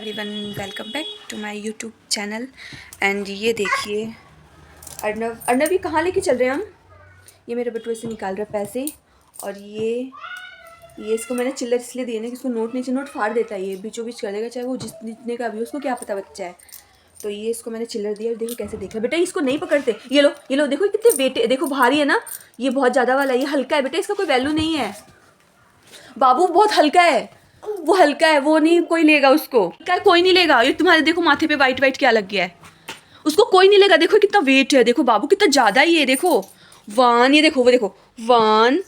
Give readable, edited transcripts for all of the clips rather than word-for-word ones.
Everyone, welcome back to my YouTube channel. And ये देखिए अर्नव ये कहाँ लेके चल रहे हैं हम। ये मेरे बटुए से निकाल रहा है पैसे। और ये इसको मैंने चिल्लर इसलिए दिए ना कि इसको नोट नहीं चाहिए, नोट फाड़ देता है, ये बीचों बीच कर देगा, चाहे वो जितने का भी हो, उसको क्या पता बच्चा है। तो ये इसको मैंने चिल्लर दिया। देखो कैसे देख रहा है बेटा, इसको नहीं पकड़ते। ये लो देखो कितने वेट, देखो भारी है ना, ये बहुत ज़्यादा वाला है, ये हल्का है बेटा, इसका कोई वैल्यू नहीं है। बाबू बहुत हल्का है, वो हल्का है, वो नहीं कोई लेगा उसको, क्या कोई नहीं लेगा। ये तुम्हारे देखो माथे पे वाइट वाइट क्या लग गया है, उसको कोई नहीं लेगा। देखो कितना वेट है, देखो बाबू कितना ज़्यादा ही है। देखो वन, ये देखो वो देखो 1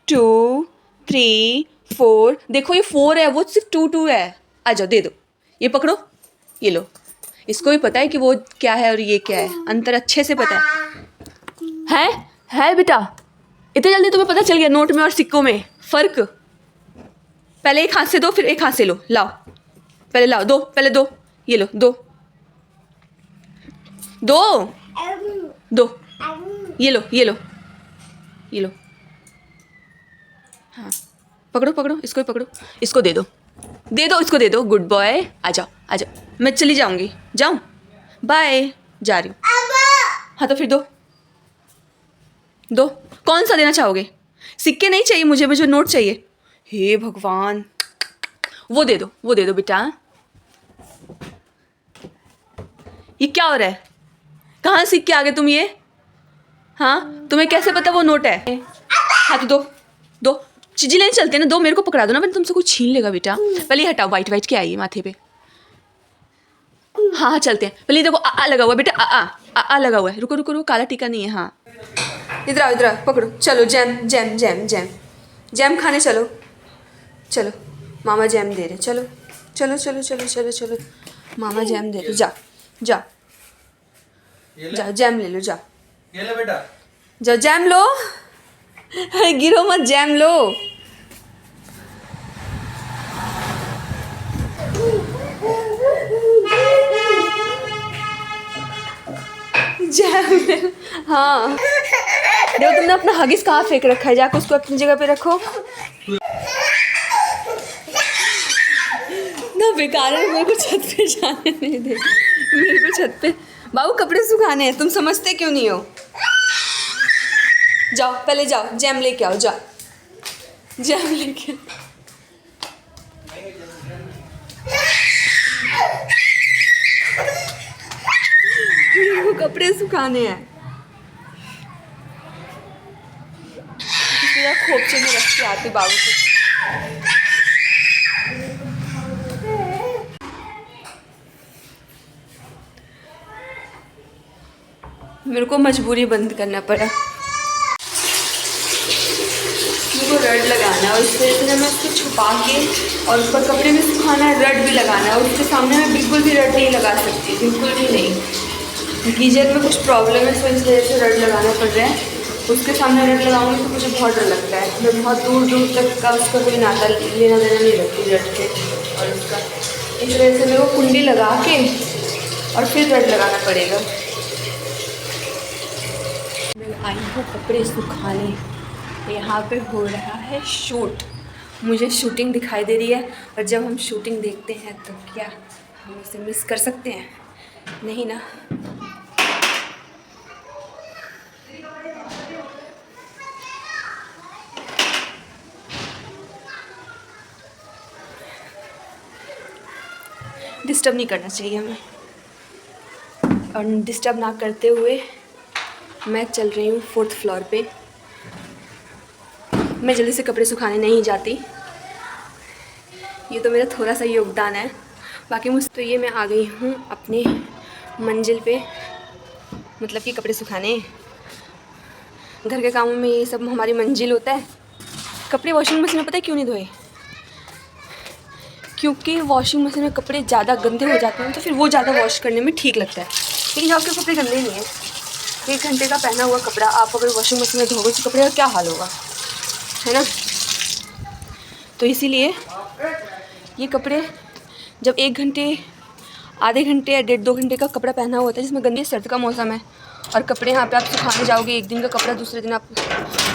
2 3 4, देखो ये 4 है, वो सिर्फ 2 है। आ जाओ दे दो, ये पकड़ो, ये लो। इसको भी पता है कि वो क्या है और ये क्या है, अंतर अच्छे से पता है बेटा। इतने जल्दी तुम्हें पता चल गया नोट में और सिक्कों में फ़र्क। पहले एक हाथ से दो, फिर एक हाथ से लो, लाओ पहले, लाओ दो, पहले दो, ये लो दो दो दो, ये लो ये लो ये लो। हाँ पकड़ो पकड़ो, इसको ही पकड़ो, इसको दे दो इसको दे दो। गुड बॉय, आ जाओ आ जाओ, मैं चली जाऊँगी, जाऊँ, बाय, जा रही हूँ। हाँ तो फिर दो। कौन सा देना चाहोगे? सिक्के नहीं चाहिए मुझे नोट चाहिए। हे भगवान, वो दे दो बेटा। ये क्या हो रहा है, कहाँ सीख के आ गए तुम ये? हाँ तुम्हें कैसे पता वो नोट है? हाँ तो दो चीज़ें लेने चलते हैं ना, दो मेरे को पकड़ा दो ना, मैंने तुमसे कुछ छीन लेगा बेटा। पहले ये हटाओ, वाइट क्या आई है माथे पे। हाँ चलते हैं। पहले देखो आ लगा हुआ है बेटा, आ लगा हुआ है। रुको, काला टीका नहीं है। हाँ इधर आओ पकड़ो, चलो जैम खाने चलो, मामा जैम दे रहे, चलो, मामा जैम दे रहे, जा जैम ले लो, जा ये ले बेटा, जा जैम लो। अरे गिरो मत, जैम लो। जैम, हाँ देखो तुमने अपना हगिस कहाँ फेंक रखा है, जाकर उसको अपनी जगह पे रखो ना। बेकार है, मेरे को छत पे जाने नहीं दे, मेरे को छत पे। बाबू कपड़े सुखाने हैं, तुम समझते क्यों नहीं हो? जाओ पहले, जाओ जैम लेके आओ, जाओ जैम लेके। मेरे को कपड़े सुखाने हैं, इसलिए खोपचे में रख के आती बाबू को। मेरे को मजबूरी बंद करना पड़ा, मेरे को रड लगाना है और इस तरह से मैं उसको छुपा के और ऊपर कपड़े में सुखाना है, रड भी लगाना है। और उसके सामने मैं बिल्कुल भी रड नहीं लगा सकती, बिल्कुल भी नहीं। गीजर में कुछ प्रॉब्लम है, तो इस वजह से रड लगाना पड़ रहा है। उसके सामने रड लगाऊंगी तो मुझे बहुत डर लगता है, मैं बहुत दूर तक का उसका कोई नाता लेना देना नहीं रखती रड के और उसका। इस वजह से मेरे को कुंडी लगा के और फिर रड लगाना पड़ेगा। आई हूँ कपड़े सुखाने, यहाँ पे हो रहा है शूट, मुझे शूटिंग दिखाई दे रही है। और जब हम शूटिंग देखते हैं तो क्या हम उसे मिस कर सकते हैं? नहीं ना। डिस्टर्ब नहीं करना चाहिए हमें, और डिस्टर्ब ना करते हुए मैं चल रही हूँ 4th फ्लोर पे। मैं जल्दी से कपड़े सुखाने नहीं जाती, ये तो मेरा थोड़ा सा योगदान है। बाकी मुझसे तो ये मैं आ गई हूँ अपने मंजिल पे, मतलब कि कपड़े सुखाने। घर के कामों में ये सब हमारी मंजिल होता है। कपड़े वॉशिंग मशीन में पता है क्यों नहीं धोए? क्योंकि वॉशिंग मशीन में कपड़े ज़्यादा गंदे हो जाते हैं, तो फिर वो ज़्यादा वॉश करने में ठीक लगता है। लेकिन आपके कपड़े गंदे नहीं हैं, 1 घंटे का पहना हुआ कपड़ा आप अगर वॉशिंग मशीन में धोगे तो कपड़े का क्या हाल होगा, है ना? तो इसीलिए ये कपड़े जब 1 घंटे, आधे घंटे या 1.5-2 घंटे का कपड़ा पहना हुआ होता है, जिसमें गंदे सर्द का मौसम है और कपड़े यहाँ पे आप सुखाने जाओगे, 1 दिन का कपड़ा दूसरे दिन आप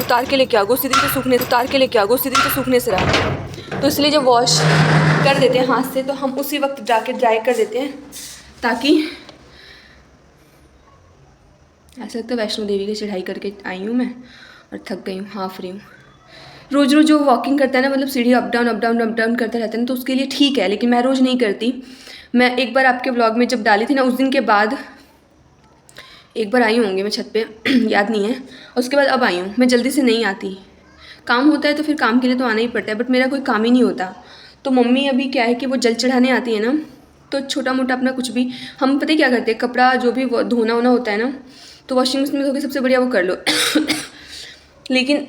उतार के लेके आओगे, उसी दिन तो सूखने से रहा। तो इसलिए जब वॉश कर देते हैं हाथ से तो हम उसी वक्त जाके ड्राई कर देते हैं, ताकि ऐसा लगता है वैष्णो देवी की चढ़ाई करके आई हूँ मैं और थक गई हूँ, हाफ रही हूँ। रोज़ रोज़ जो वॉकिंग करता है ना, मतलब सीढ़ी अप डाउन करता रहता है ना, तो उसके लिए ठीक है, लेकिन मैं रोज़ नहीं करती। मैं एक बार आपके व्लॉग में जब डाली थी ना, उस दिन के बाद एक बार आई होंगी मैं छत पे याद नहीं है, और उसके बाद अब आई हूँ। मैं जल्दी से नहीं आती, काम होता है तो फिर काम के लिए तो आना ही पड़ता है, बट मेरा कोई काम ही नहीं होता। तो मम्मी अभी क्या है कि वो जल चढ़ाने आती है ना, तो छोटा मोटा अपना कुछ भी हम पता है क्या करते हैं, कपड़ा जो भी धोना वोना होता है ना, तो वॉशिंग मशीन में धो के सबसे बढ़िया वो कर लो लेकिन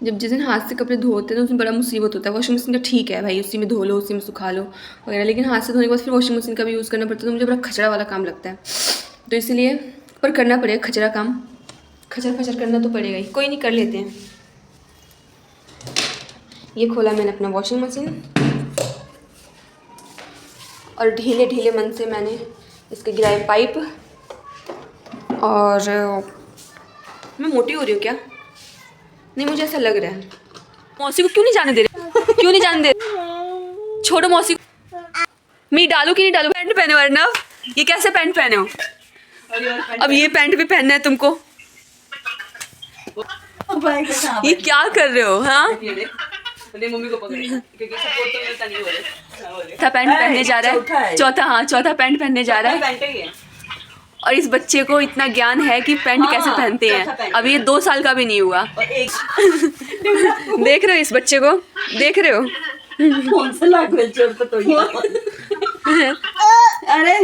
जब जिस दिन हाथ से कपड़े धोते हैं तो उसमें बड़ा मुसीबत होता है। वॉशिंग मशीन का ठीक है भाई, उसी में धो लो, उसी में सुखा लो वगैरह, लेकिन हाथ से धोने के बाद फिर वॉशिंग मशीन का भी यूज़ करना पड़ता है, तो मुझे बड़ा खचरा वाला काम लगता है। तो इसलिए पर करना पड़ेगा खचरा काम, खचर करना तो पड़ेगा ही, कोई नहीं कर लेते हैं। ये खोला मैंने अपना वॉशिंग मशीन और ढीले ढीले मन से मैंने इसके गिराए पाइप। और मैं मोटी हो रही हूँ क्या? नहीं, मुझे ऐसा लग रहा है। मौसी को क्यों नहीं जाने दे रहे? क्यों नहीं जाने दे रहे? छोड़ो मौसी को। मैं डालू कि नहीं डालू? पैंट पहने हो अर्नव, ये कैसे पैंट पहने हो? अब ये पैंट भी पहनना है तुमको? ये क्या कर रहे हो? हाँ, मम्मी को पकड़े क्योंकि सपोर्ट तो मिलता नहीं हो रहा। पैंट पहनने जा रहा है, चौथा पैंट पहनने जा रहा है। और इस बच्चे को इतना ज्ञान है कि पैंट कैसे पहनते हैं। अब ये 2 साल का भी नहीं हुआ। देख रहे हो इस बच्चे को, देख रहे हो? कौन सा लाग तो अरे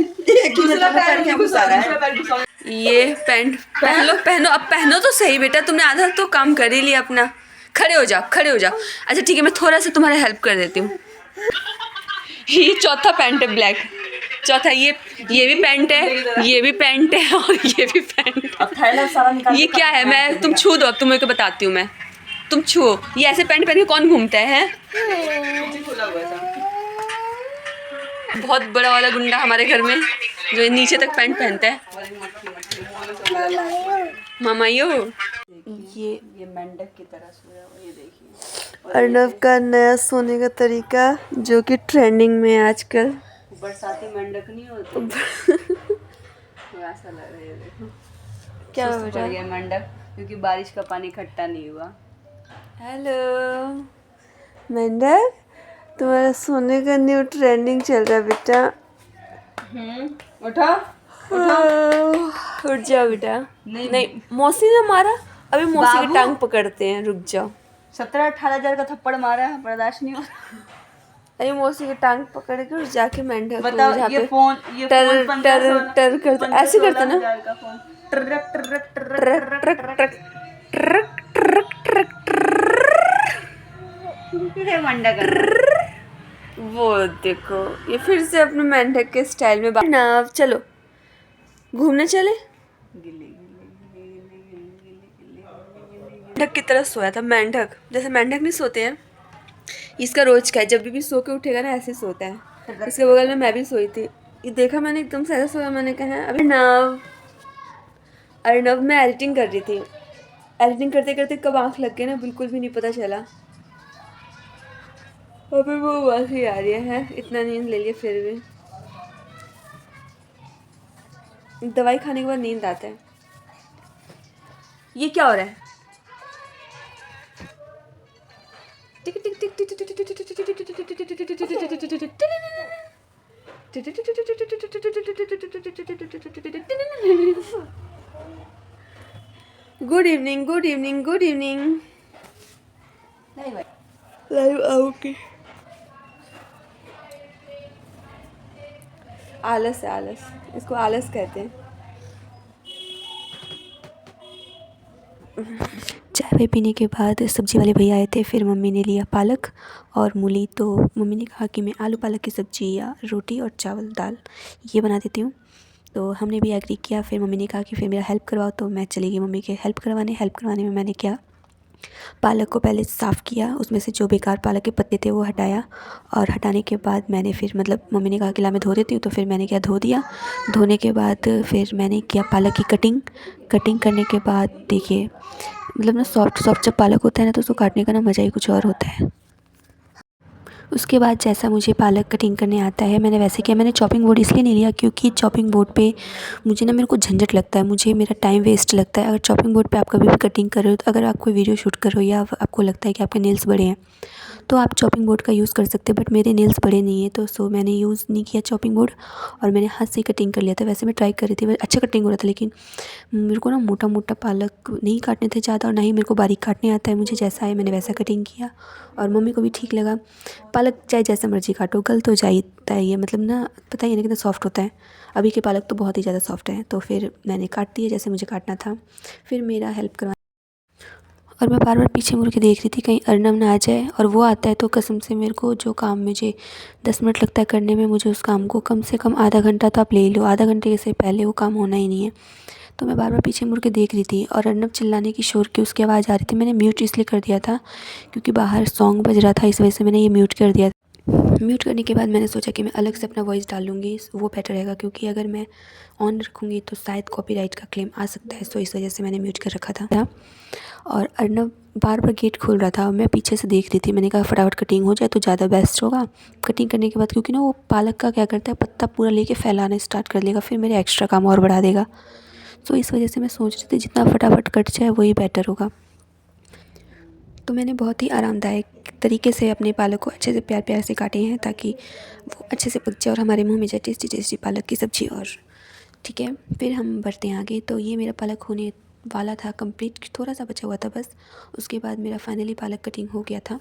ये पैंट पहनो अब पहनो तो सही बेटा, तुमने आधा तो काम कर ही लिया अपना। खड़े हो जाओ। अच्छा ठीक है, मैं थोड़ा सा तुम्हारा हेल्प कर देती हूँ। ये चौथा पैंट है ब्लैक, चौथा ये भी पैंट है, ये भी पैंट है और ये भी पैंट। ये क्या है? तुम छू दो, अब तुम्हें को बताती हूँ मैं। तुम छुओ, ये ऐसे पैंट पहन के कौन घूमता है? बहुत बड़ा वाला गुंडा हमारे घर में जो नीचे तक पैंट पहनता है। मामा ये मेंढक की तरह सोया हुआ, ये देखिए अर्नव का नया सोने का तरीका जो कि ट्रेंडिंग में है आजकल। बरसाती मेंढक नहीं होती ऐसा लग रहा है, देखो क्या हो रहा है मेंढक, क्योंकि बारिश का पानी इकट्ठा नहीं हुआ। हेलो मेंढक, तुम्हारा सोने का न्यू ट्रेंडिंग चल रहा है बेटा। उठा उठ जाओ बेटा। नहीं मौसी ने मारा, अभी मौसी की टांग पकड़ते हैं, रुक जाओ। 17-18 हजार का थप्पड़ मारा है, बर्दाश्त नहीं हो रहा। अरे मौसी की टांग पकड़ के जाके मेंढक बताओ, ये फोन टर करता, ऐसे करता ना, वो देखो ये फिर से अपने मेंढक के स्टाइल में ना। चलो घूमने चले। मेंढक की तरह सोया था, मेंढक जैसे मेंढक नहीं सोते हैं, इसका रोज का है, जब भी सो के उठेगा ना ऐसे सोता है। इसके बगल में मैं भी सोई थी, ये देखा मैंने एकदम से ऐसा सोया। मैंने कहा अभी अर्नव मैं एडिटिंग कर रही थी, एडिटिंग करते करते कब आँख लग गई ना बिल्कुल भी नहीं पता चला। अभी वो आवाज़ ही आ रही है, इतना नींद ले लिया फिर भी। दवाई खाने के बाद नींद आता है। ये क्या हो रहा है? Good evening, good evening, good evening. Live आओगे? आलस है, आलस, इसको आलस कहते हैं। चाय पीने के बाद सब्ज़ी वाले भैया आए थे, फिर मम्मी ने लिया पालक और मूली। तो मम्मी ने कहा कि मैं आलू पालक की सब्ज़ी या रोटी और चावल दाल ये बना देती हूँ। तो हमने भी एग्री किया। फिर मम्मी ने कहा कि फिर मेरा हेल्प करवाओ, तो मैं चली गई मम्मी के हेल्प करवाने में मैंने क्या पालक को पहले साफ़ किया, उसमें से जो बेकार पालक के पत्ते थे वो हटाया, और हटाने के बाद मैंने फिर मतलब मम्मी ने कहा कि ला मैं धो देती हूँ, तो फिर मैंने क्या धो दिया। धोने के बाद फिर मैंने किया पालक की कटिंग करने के बाद देखिए मतलब ना सॉफ्ट सॉफ्ट जब पालक होता है ना तो उसको काटने का ना मज़ा ही कुछ और होता है। उसके बाद जैसा मुझे पालक कटिंग करने आता है मैंने वैसे किया। मैंने चॉपिंग बोर्ड इसलिए नहीं लिया क्योंकि चॉपिंग बोर्ड पे मुझे ना मेरे को झंझट लगता है, मुझे मेरा टाइम वेस्ट लगता है। अगर चॉपिंग बोर्ड पे आप कभी भी कटिंग कर रहे हो, तो अगर आप कोई वीडियो शूट कर रहे हो या आपको लगता है कि आपके नेल्स बड़े हैं तो आप चॉपिंग बोर्ड का यूज़ कर सकते हैं, बट मेरे नेल्स बड़े नहीं है तो सो मैंने यूज़ नहीं किया चॉपिंग बोर्ड और मैंने हाथ से कटिंग कर लिया था। वैसे मैं ट्राई कर रही थी, अच्छा कटिंग हो रहा था, लेकिन मेरे को ना मोटा मोटा पालक नहीं काटने थे ज़्यादा और ना ही मेरे को बारीक काटने आता है। मुझे जैसा है मैंने वैसा कटिंग किया और मम्मी को भी ठीक लगा। पालक चाहे जैसा मर्जी काटो गल तो जाता ही है, मतलब ना पता ही नहीं कितना सॉफ्ट होता है। अभी के पालक तो बहुत ही ज़्यादा सॉफ्ट है, तो फिर मैंने काट दिया जैसे मुझे काटना था। फिर मेरा हेल्प करवा और मैं बार बार पीछे मुड़ के देख रही थी कहीं अर्नब ना आ जाए, और वो आता है तो कसम से मेरे को जो काम मुझे 10 मिनट लगता है करने में, मुझे उस काम को कम से कम आधा घंटा तो आप ले लो, आधा घंटे से पहले वो काम होना ही नहीं है। तो मैं बार बार पीछे मुड़ के देख रही थी और अर्नब चिल्लाने की शोर की उसकी आवाज़ आ रही थी। मैंने म्यूट इसलिए कर दिया था क्योंकि बाहर सॉन्ग बज रहा था, इस वजह से मैंने ये म्यूट कर दिया। म्यूट करने के बाद मैंने सोचा कि मैं अलग से अपना वॉइस डाल लूँगी, वो बेटर रहेगा, क्योंकि अगर मैं ऑन रखूँगी तो शायद कॉपीराइट का क्लेम आ सकता है। सो इस वजह से मैंने म्यूट कर रखा था। और अर्नब बार बार गेट खोल रहा था और मैं पीछे से देख रही थी। मैंने कहा फटाफट कटिंग हो जाए तो ज़्यादा बेस्ट होगा। कटिंग करने के बाद क्योंकि ना वो पालक का क्या करता है, पत्ता पूरा लेके फैलाना स्टार्ट कर देगा, फिर मेरे एक्स्ट्रा काम और बढ़ा देगा। तो इस वजह से मैं सोच रही थी जितना फटाफट कट जाए वही बेटर होगा। तो मैंने बहुत ही आरामदायक तरीके से अपने पालक को अच्छे से प्यार प्यार से काटे हैं ताकि वो अच्छे से पक जाए और हमारे मुंह में जाए टेस्टी टेस्टी पालक की सब्ज़ी। और ठीक है, फिर हम बढ़ते हैं आगे। तो ये मेरा पालक होने वाला था कंप्लीट, थोड़ा सा बचा हुआ था बस। उसके बाद मेरा फाइनली पालक कटिंग हो गया था।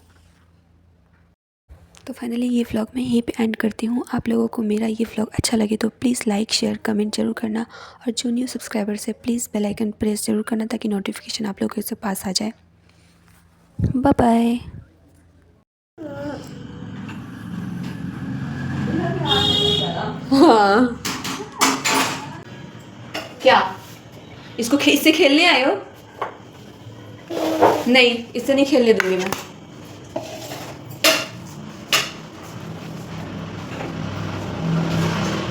तो फाइनली ये व्लॉग मैं यहीं पे एंड करती हूँ। आप लोगों को मेरा ये व्लॉग अच्छा लगे तो प्लीज़ लाइक शेयर कमेंट ज़रूर करना, और जो न्यू सब्सक्राइबर्स है प्लीज़ बेल आइकन प्रेस ज़रूर करना ताकि नोटिफिकेशन आप लोगों के पास आ जाए। Bye bye. हाँ क्या इसको इससे खेलने आए हो? नहीं, इससे नहीं खेलने दूंगी मैं।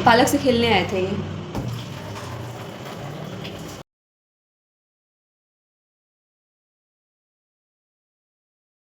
पालक से खेलने आए थे ये।